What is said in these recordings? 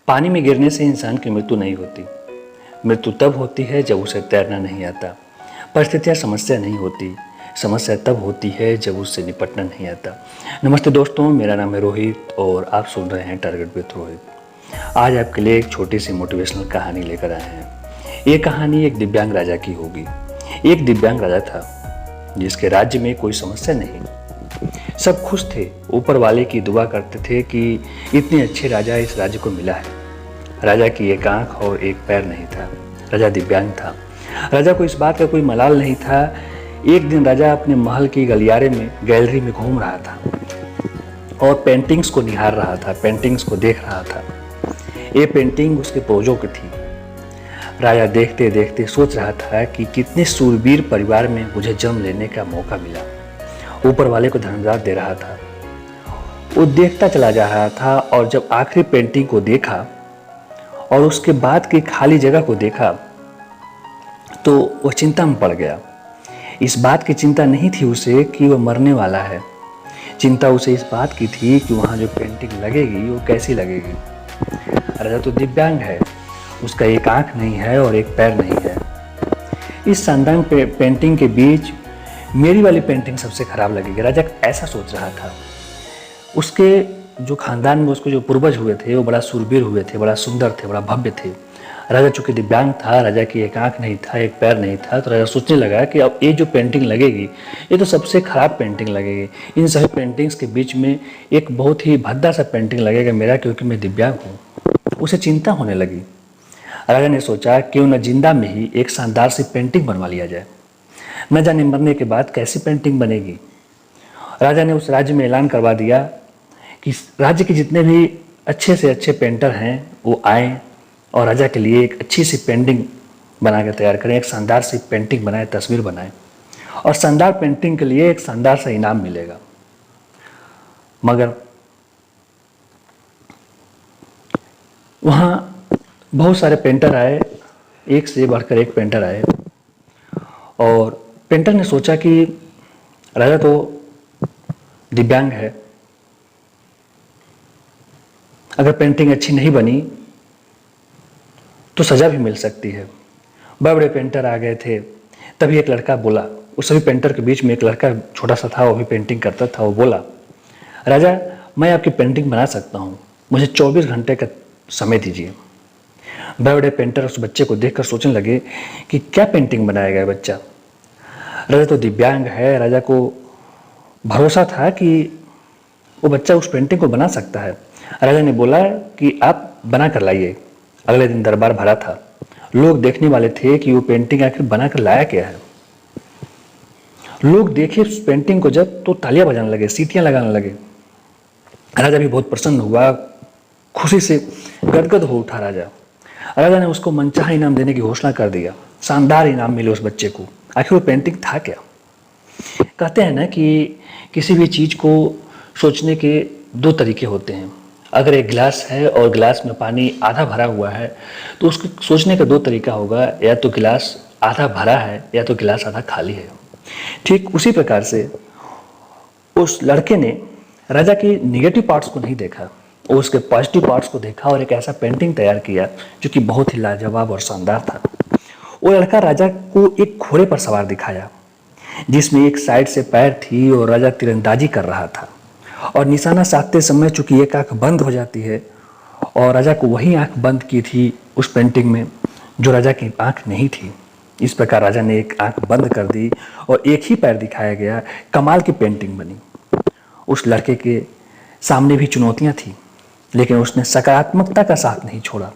पानी में गिरने से इंसान की मृत्यु नहीं होती। मृत्यु तब होती है जब उसे तैरना नहीं आता। परिस्थितियाँ समस्या नहीं होती, समस्या तब होती है जब उससे निपटना नहीं आता। नमस्ते दोस्तों, मेरा नाम है रोहित और आप सुन रहे हैं टारगेट विद रोहित। आज आपके लिए एक छोटी सी मोटिवेशनल कहानी लेकर आए हैं। ये कहानी एक दिव्यांग राजा की होगी। एक दिव्यांग राजा था जिसके राज्य में कोई समस्या नहीं, सब खुश थे। ऊपर वाले की दुआ करते थे कि इतने अच्छे राजा इस राज्य को मिला है। राजा की एक आंख और एक पैर नहीं था, राजा दिव्यांग था। राजा को इस बात का कोई मलाल नहीं था। एक दिन राजा अपने महल की गलियारे में गैलरी में घूम रहा था और पेंटिंग्स को निहार रहा था, पेंटिंग्स को देख रहा था। ये पेंटिंग उसके पूर्वजों की थी। राजा देखते देखते सोच रहा था कि कितने सूरवीर परिवार में मुझे जन्म लेने का मौका मिला। ऊपर वाले को धन्यवाद दे रहा था। वो देखता चला जा रहा था और जब आखिरी पेंटिंग को देखा और उसके बाद की खाली जगह को देखा तो वह चिंता में पड़ गया। इस बात की चिंता नहीं थी उसे कि वह मरने वाला है। चिंता उसे इस बात की थी कि वहाँ जो पेंटिंग लगेगी वो कैसी लगेगी। राजा तो दिव्यांग है, उसका एक आंख नहीं है और एक पैर नहीं है। इस शानदार पेंटिंग के बीच मेरी वाली पेंटिंग सबसे खराब लगेगी, राजा ऐसा सोच रहा था। उसके जो खानदान में उसके जो पूर्वज हुए थे वो बड़ा सूरवीर हुए थे, बड़ा सुंदर थे, बड़ा भव्य थे। राजा चूंकि दिव्यांग था, राजा की एक आंख नहीं था, एक पैर नहीं था, तो राजा सोचने लगा कि अब ये जो पेंटिंग लगेगी ये तो सबसे खराब पेंटिंग लगेगी। इन सभी पेंटिंग्स के बीच में एक बहुत ही भद्दा सा पेंटिंग लगेगा मेरा, क्योंकि मैं दिव्यांग हूँ। उसे चिंता होने लगी। राजा ने सोचा क्यों न जिंदा में ही एक शानदार सी पेंटिंग बनवा लिया जाए, न जाने मरने के बाद कैसी पेंटिंग बनेगी। राजा ने उस राज्य में ऐलान करवा दिया कि राज्य के जितने भी अच्छे से अच्छे पेंटर हैं वो आए और राजा के लिए एक अच्छी सी पेंटिंग बना के तैयार करें, एक शानदार सी पेंटिंग बनाए, तस्वीर बनाए और शानदार पेंटिंग के लिए एक शानदार सा इनाम मिलेगा। मगर वहाँ बहुत सारे पेंटर आए, एक से बढ़कर एक पेंटर आए और पेंटर ने सोचा कि राजा तो दिव्यांग है, अगर पेंटिंग अच्छी नहीं बनी तो सजा भी मिल सकती है। बड़े बड़े पेंटर आ गए थे। तभी एक लड़का बोला, उस सभी पेंटर के बीच में एक लड़का छोटा सा था, वो भी पेंटिंग करता था। वो बोला, राजा मैं आपकी पेंटिंग बना सकता हूँ, मुझे 24 घंटे का समय दीजिए। बड़े बड़े पेंटर उस बच्चे को देखकर सोचने लगे कि क्या पेंटिंग बनाएगा ये बच्चा। राजा तो दिव्यांग है, राजा को भरोसा था कि वो बच्चा उस पेंटिंग को बना सकता है। राजा ने बोला कि आप बना कर लाइए। अगले दिन दरबार भरा था। लोग देखने वाले थे कि वो पेंटिंग आखिर बना कर लाया क्या है। लोग देखे उस पेंटिंग को जब तो तालियां बजाने लगे, सीटियां लगाने लगे। राजा भी बहुत प्रसन्न हुआ, खुशी से गदगद हो उठा राजा। राजा ने उसको मनचाहा इनाम देने की घोषणा कर दिया। शानदार इनाम मिले उस बच्चे को। आखिर वो पेंटिंग था क्या? कहते हैं ना कि किसी भी चीज को सोचने के दो तरीके होते हैं। अगर एक गिलास है और गिलास में पानी आधा भरा हुआ है तो उसको सोचने का दो तरीका होगा, या तो गिलास आधा भरा है या तो गिलास आधा खाली है। ठीक उसी प्रकार से उस लड़के ने राजा की निगेटिव पार्ट्स को नहीं देखा, वो उसके पॉजिटिव पार्ट्स को देखा और एक ऐसा पेंटिंग तैयार किया जो कि बहुत ही लाजवाब और शानदार था। वो लड़का राजा को एक घोड़े पर सवार दिखाया जिसमें एक साइड से पैर थी और राजा तीरंदाजी कर रहा था और निशाना साधते समय चूंकि एक आंख बंद हो जाती है और राजा को वही आंख बंद की थी उस पेंटिंग में जो राजा की आंख नहीं थी। इस प्रकार राजा ने एक आंख बंद कर दी और एक ही पैर दिखाया गया। कमाल की पेंटिंग बनी। उस लड़के के सामने भी चुनौतियां थी, लेकिन उसने सकारात्मकता का साथ नहीं छोड़ा।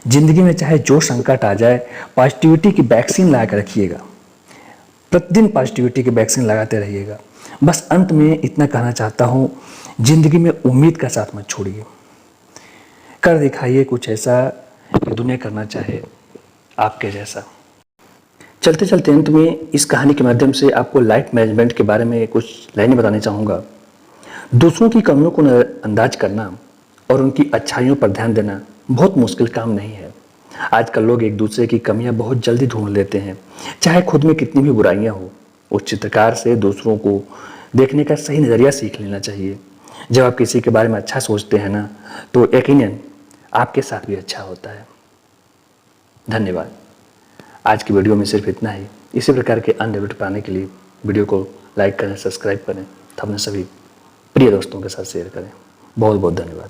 जिंदगी में चाहे जो संकट आ जाए, पॉजिटिविटी की वैक्सीन लगा कर रखिएगा। प्रतिदिन पॉजिटिविटी की वैक्सीन लगाते रहिएगा। बस अंत में इतना कहना चाहता हूँ, जिंदगी में उम्मीद का साथ मत छोड़िए। कर दिखाइए कुछ ऐसा कि दुनिया करना चाहे आपके जैसा। चलते चलते अंत में इस कहानी के माध्यम से आपको लाइफ मैनेजमेंट के बारे में कुछ लाइनें बताना चाहूँगा। दूसरों की कमियों को नजरअंदाज करना और उनकी अच्छाइयों पर ध्यान देना बहुत मुश्किल काम नहीं है। आजकल लोग एक दूसरे की कमियां बहुत जल्दी ढूंढ लेते हैं, चाहे खुद में कितनी भी बुराइयां हो। उस चित्रकार से दूसरों को देखने का सही नज़रिया सीख लेना चाहिए। जब आप किसी के बारे में अच्छा सोचते हैं ना, तो यकीनन आपके साथ भी अच्छा होता है। धन्यवाद। आज की वीडियो में सिर्फ इतना ही। इसी प्रकार के अन्य वीडियो पाने के लिए वीडियो को लाइक करें, सब्सक्राइब करें, अपने सभी प्रिय दोस्तों के साथ शेयर करें। बहुत बहुत धन्यवाद।